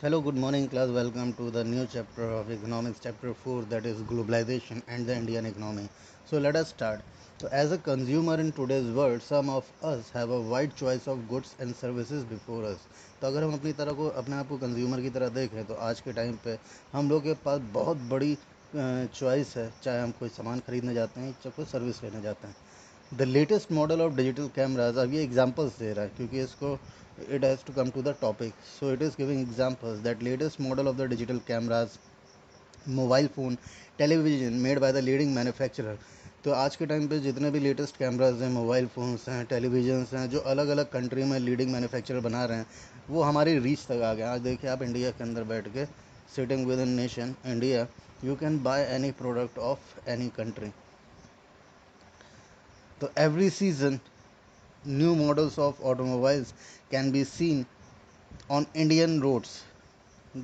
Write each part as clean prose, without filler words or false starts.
Hello, good morning, class. Welcome to the new chapter of economics, chapter 4, that is globalization and the Indian economy. So, let us start. So, as a consumer in today's world, some of us have a wide choice of goods and services before us. तो अगर हम अपने आप को consumer की तरह देखें तो आज के टाइम पे हम लोग के पास बहुत बड़ी चॉइस है, चाहे हम कोई सामान खरीदने जाते हैं चाहे कोई सर्विस लेने जाते हैं. The latest model of digital cameras, अब ये एग्जांपल्स दे रहा है क्योंकि इसको it has to come to the topic, so it is giving examples that latest model of the digital cameras, mobile phone, television made by the leading manufacturer. तो आज के time पे जितने भी लेटेस्ट कैमराज हैं, मोबाइल फ़ोन्स हैं, televisions हैं, जो अलग अलग कंट्री में लीडिंग मैन्युफैक्चरर बना रहे हैं, वो हमारी रीच तक आ गए. आज देखिए आप इंडिया के अंदर बैठ के, sitting within nation India, you can buy any product of any country. तो every season new models of automobiles can be seen on Indian roads.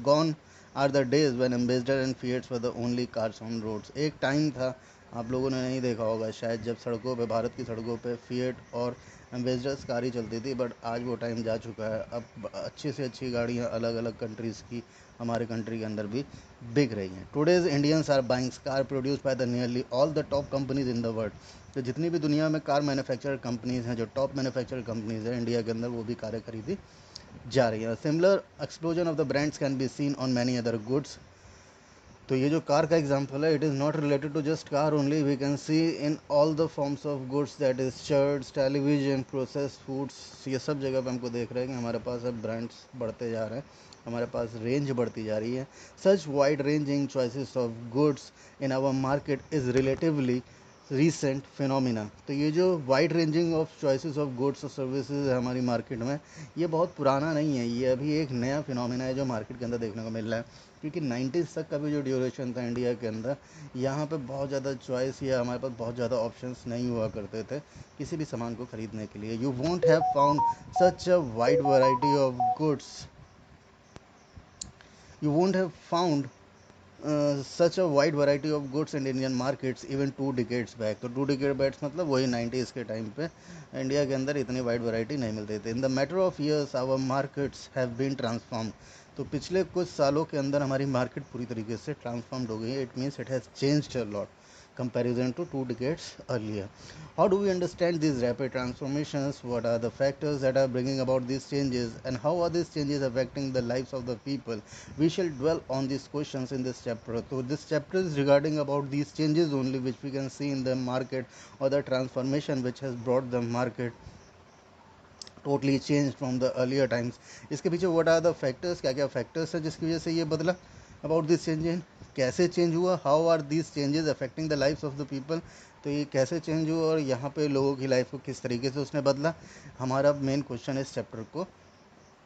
Gone are the days when Ambassador and Fiat were the only cars on roads. एक time था, आप लोगों ने नहीं देखा होगा शायद, जब सड़कों पे, भारत की सड़कों पे फिएट और एम्बेसडर्स कार ही चलती थी. बट आज वो टाइम जा चुका है. अब अच्छी से अच्छी गाड़ियाँ अलग अलग कंट्रीज़ की हमारे कंट्री के अंदर भी बिक रही हैं. Today's Indians are buying car produce by the nearly all the top companies in the world. तो जितनी भी दुनिया में कार मैन्युफैक्चर कंपनीज हैं, जो टॉप मैन्युफैक्चर कंपनीज हैं, इंडिया के अंदर वो भी कारें खरीदी जा रही है. Similar explosion of the brands can be seen on many other goods. तो ये जो कार का एग्जांपल है, it is not related to just car only. We can see in all the forms of goods, that is shirts, television, process foods. ये सब जगह पे हमको देख रहे हैं कि हमारे पास अब ब्रांड्स बढ़ते जा रहे हैं, हमारे पास रेंज बढ़ती जा रही है. Such wide ranging choices of goods in our market is relatively recent phenomena. तो ये जो wide ranging of choices of goods और सर्विसेज है हमारी मार्केट में, ये बहुत पुराना नहीं है. ये अभी एक नया फिनोमिना है जो मार्केट के अंदर देखने को मिल रहा है. क्योंकि 90s तक का भी जो ड्यूरेशन था इंडिया के अंदर, यहाँ पे बहुत ज़्यादा चॉइस या हमारे पास बहुत ज़्यादा ऑप्शंस नहीं हुआ करते थे किसी भी सामान को ख़रीदने के लिए. You won't have found such a wide variety of goods, you won't have found such a wide variety of goods in Indian markets even 2 decades back. तो 2 decades मतलब वही 90s के टाइम पे इंडिया के अंदर इतनी वाइड वैरायटी नहीं मिलती थी. In the matter of years our markets have been transform. तो पिछले कुछ सालों के अंदर हमारी मार्केट पूरी तरीके से ट्रांसफॉर्म्ड हो गई है. It means it has changed a lot comparison to 2 decades earlier. How do we understand these rapid transformations? What are the factors that are bringing about these changes, and how are these changes affecting the lives of the people? We shall dwell on these questions in this chapter. So this chapter is regarding about these changes only which we can see in the market, or the transformation which has brought the market totally changed from the earlier times. इसके पीछे what are the factors, क्या क्या factors है जिसकी वजह से ये बदला, about this change, कैसे चेंज हुआ, how are these changes affecting the lifes of the people. तो ये कैसे चेंज हुआ और यहाँ पे लोगों की लाइफ को किस तरीके से उसने बदला, हमारा मेन क्वेश्चन इस चैप्टर को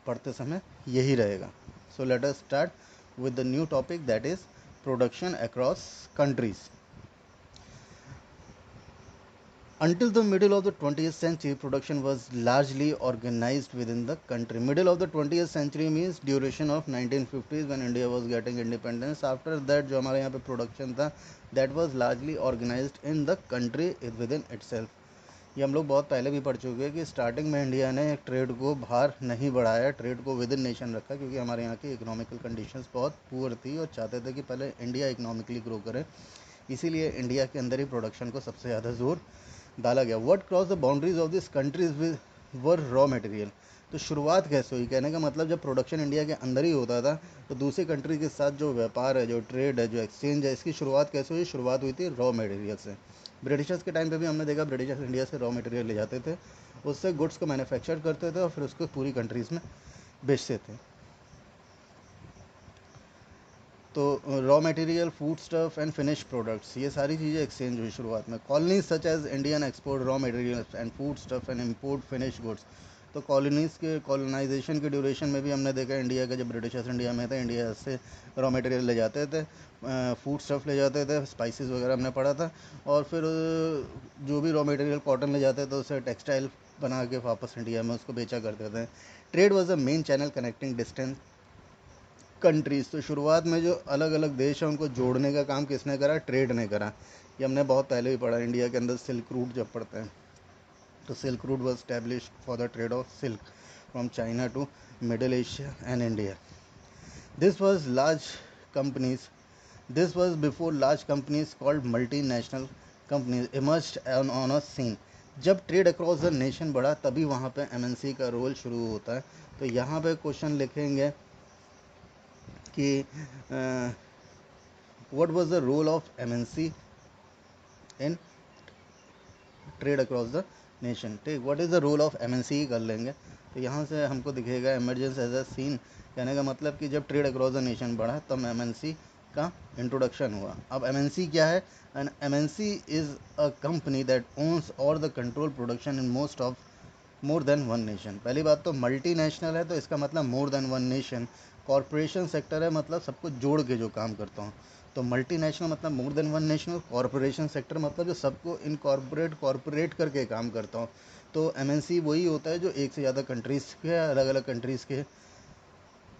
पढ़ते समय यही रहेगा. So let us start with the new topic, that is production across countries. Until the middle of the 20th century, production was largely organized within the country. Middle of the 20th century means duration of 1950s when India was getting independence. After that, जो हमारे यहाँ पे production था, that was largely organized in the country within itself. ये हम लोग बहुत पहले भी पढ़ चुके हैं कि स्टार्टिंग में इंडिया ने ट्रेड को बाहर नहीं बढ़ाया, ट्रेड को विद इन नेशन रखा, क्योंकि हमारे यहाँ की इकोनॉमिकल कंडीशंस बहुत पुअर थी और चाहते थे कि पहले इंडिया इकोनॉमिकली ग्रो करे. इसीलिए इंडिया के अंदर ही प्रोडक्शन को सबसे ज़्यादा जोर डाला गया. What cross the boundaries of this countries were raw material. तो शुरुआत कैसे हुई, कहने का मतलब जब प्रोडक्शन इंडिया के अंदर ही होता था तो दूसरी कंट्री के साथ जो व्यापार है, जो ट्रेड है, जो एक्सचेंज है, इसकी शुरुआत कैसे हुई, शुरुआत हुई थी रॉ मटेरियल से. ब्रिटिशर्स के टाइम पे भी हमने देखा ब्रिटिशर्स इंडिया से रॉ मटेरियल ले जाते थे, उससे गुड्स को मैन्युफैक्चर करते थे और फिर उसको पूरी कंट्रीज़ में बेचते थे. तो raw material, food stuff and finish products, ये सारी चीज़ें एक्सचेंज हुई शुरुआत में. Colonies such as Indian export raw material and food stuff and import finish goods. तो कॉलोनीज़ के कॉलोनाइजेशन के ड्यूरेशन में भी हमने देखा इंडिया का, जब ब्रिटिशर्स इंडिया में थे, इंडिया से रॉ मटेरियल ले जाते थे, फूड स्टफ ले जाते थे, स्पाइसेस वगैरह हमने पढ़ा था, और फिर जो भी रॉ मटेरियल कॉटन ले जाते थे उसे टेक्सटाइल बना के वापस इंडिया में उसको बेचा करते थे. Trade was a main channel connecting distance countries. तो शुरुआत में जो अलग अलग देश हैं उनको जोड़ने का काम किसने करा, ट्रेड ने करा. ये हमने बहुत पहले भी पढ़ा, इंडिया के अंदर सिल्क रूट जब पढ़ते हैं तो silk route was stablish for the trade of silk from China to Middle Asia and India. This was large companies. This was before large companies called multinational companies emerged on a scene. जब trade across the nation बढ़ा तभी वहाँ पे MNC का role शुरू होता है. तो यहाँ पे क्वेश्चन लिखेंगे कि what was the role of MNC in trade across the nation. ठीक, what is the role of MNC कर लेंगे. तो यहाँ से हमको दिखेगा एमरजेंस एज अ सीन. कहने का मतलब कि जब ट्रेड अक्रॉस द नेशन बढ़ा तब एमएनसी का इंट्रोडक्शन हुआ. अब एमएनसी क्या है? An MNC is a company that owns or the control production in most of more than one nation. पहली बात तो मल्टीनेशनल है तो इसका मतलब more than one nation. Corporation sector है मतलब सबको जोड़ के जो काम करता हूँ. तो मल्टीनेशनल मतलब more than one national. Corporation sector मतलब जो सबको कॉरपोरेट करके काम करता हूँ. तो एमएनसी वही होता है जो एक से ज़्यादा कंट्रीज़ के अलग अलग कंट्रीज़ के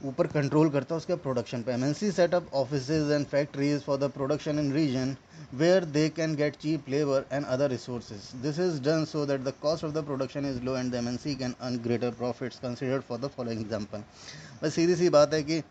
ऊपर कंट्रोल करता है उसके प्रोडक्शन पे. MNC setup offices and factories for the production in region where they can get cheap labor and other resources. This is done so that the cost of the production is low and the MNC can earn greater profits. Considered for the following example. बस सीधी सी बात है कि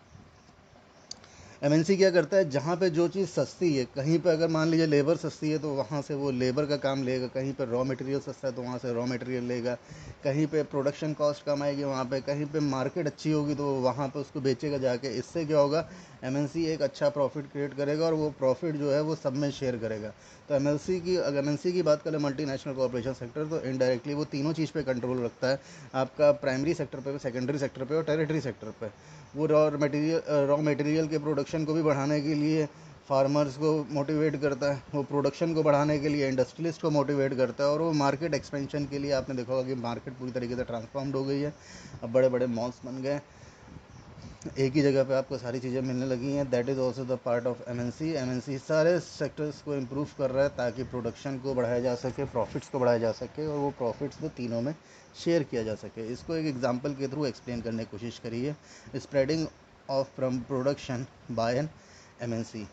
MNC क्या करता है, जहाँ पे जो चीज़ सस्ती है, कहीं पे अगर मान लीजिए लेबर सस्ती है तो वहाँ से वो लेबर का काम लेगा. कहीं पे रॉ मटेरियल सस्ता है तो वहाँ से रॉ मटेरियल लेगा. कहीं पे प्रोडक्शन कॉस्ट कम आएगी वहाँ पे. कहीं पे मार्केट अच्छी होगी तो वहाँ पे उसको बेचेगा जाके. इससे क्या होगा, एमएनसी एक अच्छा प्रॉफिट क्रिएट करेगा और वो प्रॉफिट जो है वो सब में शेयर करेगा. तो अगर एमएनसी की बात करें मल्टीनेशनल कॉर्पोरेशन सेक्टर, तो इनडायरेक्टली वो तीनों चीज़ पे कंट्रोल रखता है. आपका प्राइमरी सेक्टर पे, सेकेंडरी सेक्टर पे और टेरिटरी सेक्टर पे. वो रॉ मटेरियल के प्रोडक्शन को भी बढ़ाने के लिए फार्मर्स को मोटिवेट करता है. वो प्रोडक्शन को बढ़ाने के लिए इंडस्ट्रियलिस्ट को मोटिवेट करता है. और वो मार्केट एक्सपेंशन के लिए आपने देखा होगा कि मार्केट पूरी तरीके से ट्रांसफॉर्म्ड हो गई है. अब बड़े बड़े मॉल्स बन गए, एक ही जगह पे आपको सारी चीज़ें मिलने लगी हैं. That is also the part of MNC. MNC सारे सेक्टर्स को इम्प्रूव कर रहा है ताकि प्रोडक्शन को बढ़ाया जा सके, प्रॉफिट्स को बढ़ाया जा सके और वो प्रॉफिट्स को तीनों में शेयर किया जा सके. इसको एक एग्जांपल के थ्रू एक्सप्लेन करने की कोशिश करिए. Spreading of from production by an MNC.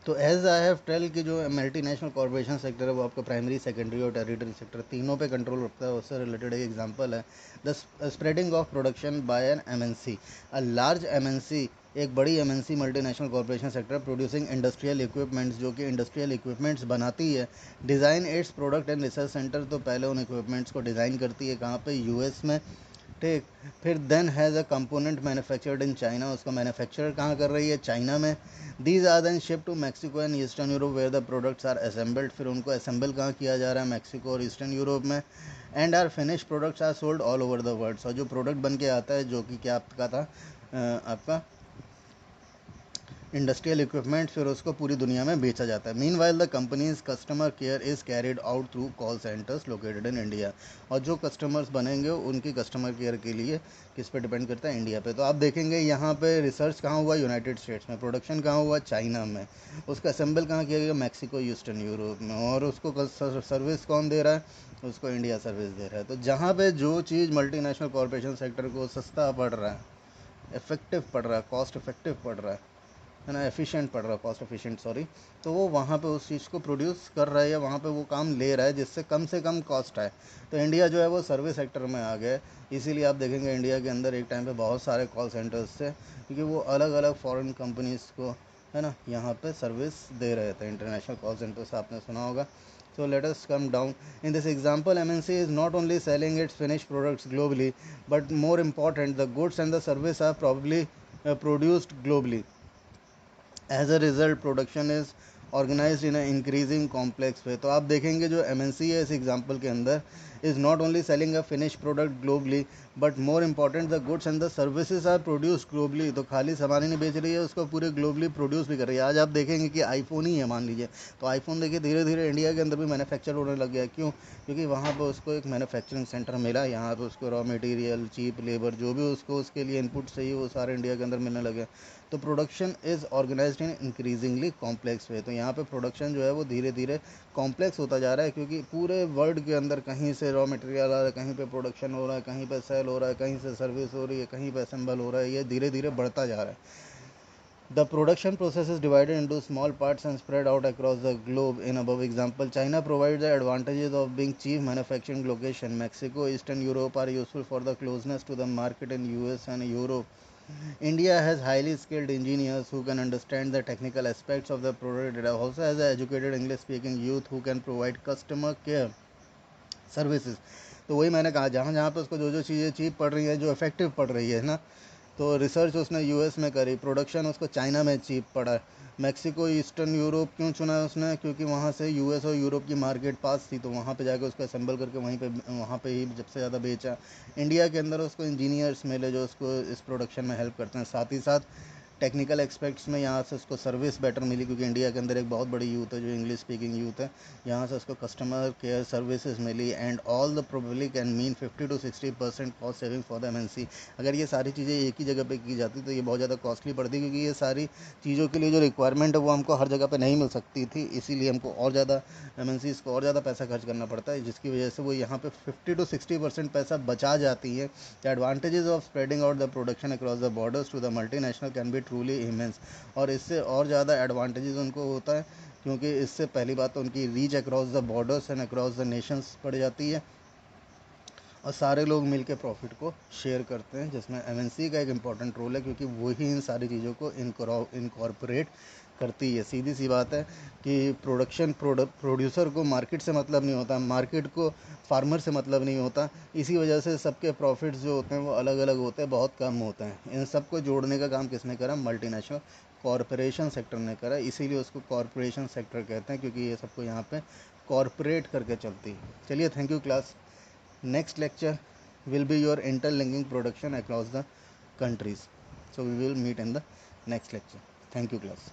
तो एज आई हैव टेल कि जो मल्टी नेशनल कॉर्पोरेशन सेक्टर है वो आपका प्राइमरी, सेकेंडरी और टेरिटरी सेक्टर तीनों पे कंट्रोल रखता है. उससे रिलेटेड एक एग्जांपल है the spreading of production by an MNC. A large MNC, एक बड़ी MNC multinational corporation sector producing industrial equipments, जो कि इंडस्ट्रियल इक्विपमेंट्स बनाती है. Design it's product and research centre, तो पहले उन इक्विपमेंट्स को डिज़ाइन करती है कहाँ पे, यूएस में. ठीक, फिर then has a component manufactured in China, उसका मैन्युफैक्चर कहाँ कर रही है, चाइना में. These are then ship to Mexico and Eastern Europe where the products are assembled, फिर उनको असेंबल कहाँ किया जा रहा है, मैक्सिको और ईस्टर्न यूरोप में. And are finish products are sold all over the world, और जो प्रोडक्ट बन के आता है जो कि क्या आपका था, आपका इंडस्ट्रियल इक्विपमेंट, फिर उसको पूरी दुनिया में बेचा जाता है. Meanwhile the companies customer care is carried out through call centres located in India. और जो कस्टमर्स बनेंगे उनकी कस्टमर केयर के लिए किस पे डिपेंड करता है, इंडिया पे. तो आप देखेंगे यहाँ पे रिसर्च कहाँ हुआ, यूनाइटेड स्टेट्स में. प्रोडक्शन कहाँ हुआ, चाइना में. उसका असेंबल कहाँ किया गया, मैक्सिको, ईस्टर्न यूरोप में. और उसको सर्विस कौन दे रहा है, उसको इंडिया सर्विस दे रहा है. तो जहाँ पे जो चीज़ मल्टीनेशनल कॉरपोरेशन सेक्टर को सस्ता पड़ रहा है, इफेक्टिव पड़ रहा है, कॉस्ट इफेक्टिव पड़ रहा है ना, एफिशिएंट पड़ रहा है, कॉस्ट एफिशिएंट सॉरी, तो वो वहाँ पे उस चीज़ को प्रोड्यूस कर रहा है या वहाँ पे वो काम ले रहा है जिससे कम से कम कॉस्ट आए. तो इंडिया जो है वो सर्विस सेक्टर में आ गया है. इसीलिए आप देखेंगे इंडिया के अंदर एक टाइम पे बहुत सारे कॉल सेंटर्स थे क्योंकि वो अलग अलग फॉरेन कंपनीज़ को, है ना, यहाँ पे सर्विस दे रहे थे. इंटरनेशनल कॉल सेंटर्स आपने सुना होगा. So let us come down. In this example, MNC is not only selling its finished products globally, but more important, the goods and the service are probably produced globally. As a result production is organised in increasing complex way. तो आप देखेंगे जो MNC है इस example के अंदर is not only selling a finish product globally, but more important the goods and the services are produce globally. तो खाली सामान ही नहीं बेच रही है, उसको पूरे ग्लोबली प्रोड्यूस भी कर रही है. आज आप देखेंगे कि आईफोन ही है मान लीजिए, तो आईफोन देखिए धीरे धीरे इंडिया के अंदर भी मैन्युफैक्चर होने लग गया. क्यों? क्योंकि वहाँ पर उसको एक मैन्युफैक्चरिंग सेंटर मिला, यहाँ पर उसको रॉ मटेरियल, चीप लेबर, जो भी उसको उसके लिए इनपुट चाहिए वो सारे इंडिया के अंदर मिलने लगे. तो production is organised in increasingly complex way. तो यहाँ पे प्रोडक्शन जो है वो धीरे धीरे कॉम्प्लेक्स होता जा रहा है क्योंकि पूरे वर्ल्ड के अंदर कहीं से रॉ मटेरियल आ रहा है, कहीं पे प्रोडक्शन हो रहा है, कहीं पे सेल हो रहा है, कहीं से सर्विस हो रही है, कहीं पे असेंबल हो रहा है. ये धीरे धीरे बढ़ता जा रहा है. The production process is divided into small parts and spread out across the globe. In above example, China provides the advantages of being chief manufacturing location. Mexico, Eastern Europe are useful for the closeness to the market in US and Europe. India has highly skilled engineers who can understand the technical aspects of the product. It also has educated English speaking youth who can provide customer care services. तो वही मैंने कहा, जहाँ जहाँ पे उसको जो जो चीज़ें चीप पड़ रही है, जो इफेक्टिव पड़ रही है ना, तो रिसर्च उसने यूएस में करी, प्रोडक्शन उसको चाइना में चीप पड़ा है. मैक्सिको, ईस्टर्न यूरोप क्यों चुना है उसने? क्योंकि वहाँ से यूएस और यूरोप की मार्केट पास थी, तो वहाँ पे जाके उसको असेंबल करके वहाँ पे ही सबसे ज़्यादा बेचा. इंडिया के अंदर उसको इंजीनियर्स मिले जो उसको इस प्रोडक्शन में हेल्प करते हैं. साथ ही साथ टेक्निकल एस्पेक्ट्स में यहाँ से उसको सर्विस बेटर मिली, क्योंकि इंडिया के अंदर एक बहुत बड़ी यूथ है जो इंग्लिश स्पीकिंग यूथ है. यहाँ से उसको कस्टमर केयर सर्विसेज मिली. And all the probably can mean 50 to 60% cost saving for the MNC. अगर ये सारी चीज़ें एक ही जगह पे की जाती तो ये बहुत ज़्यादा कॉस्टली पड़ती, क्योंकि ये सारी चीज़ों के लिए जो रिक्वायरमेंट है वो हमको हर जगह पे नहीं मिल सकती थी. इसीलिए हमको और ज़्यादा एमएनसीज को और ज़्यादा पैसा खर्च करना पड़ता है, जिसकी वजह से वो यहाँ पे 50 to 60% पैसा बचा जाती है. The advantages of spreading out the production across the borders to the multinational can be truly immense. और इससे और ज़्यादा एडवांटेजेस उनको होता है, क्योंकि इससे पहली बात तो उनकी reach across the borders and across the Nations बढ़ जाती है, और सारे लोग मिलकर प्रॉफिट को शेयर करते हैं, जिसमें एमएनसी का एक इम्पॉर्टेंट रोल है, क्योंकि वही इन सारी चीज़ों को इनकॉर्पोरेट करती है. सीधी सी बात है कि प्रोड्यूसर को मार्केट से मतलब नहीं होता, मार्केट को फार्मर से मतलब नहीं होता. इसी वजह से सबके प्रॉफिट्स जो होते हैं वो अलग अलग होते हैं, बहुत कम होते हैं. इन सबको जोड़ने का काम किसने करा? मल्टीनेशनल कॉरपोरेशन सेक्टर ने करा. इसीलिए उसको कॉरपोरेशन सेक्टर कहते हैं, क्योंकि ये सबको यहाँ पे कॉरपोरेट करके चलती है. चलिए, thank you class. Next lecture will be your interlinking production across the countries. So we will meet in the next lecture. Thank you class.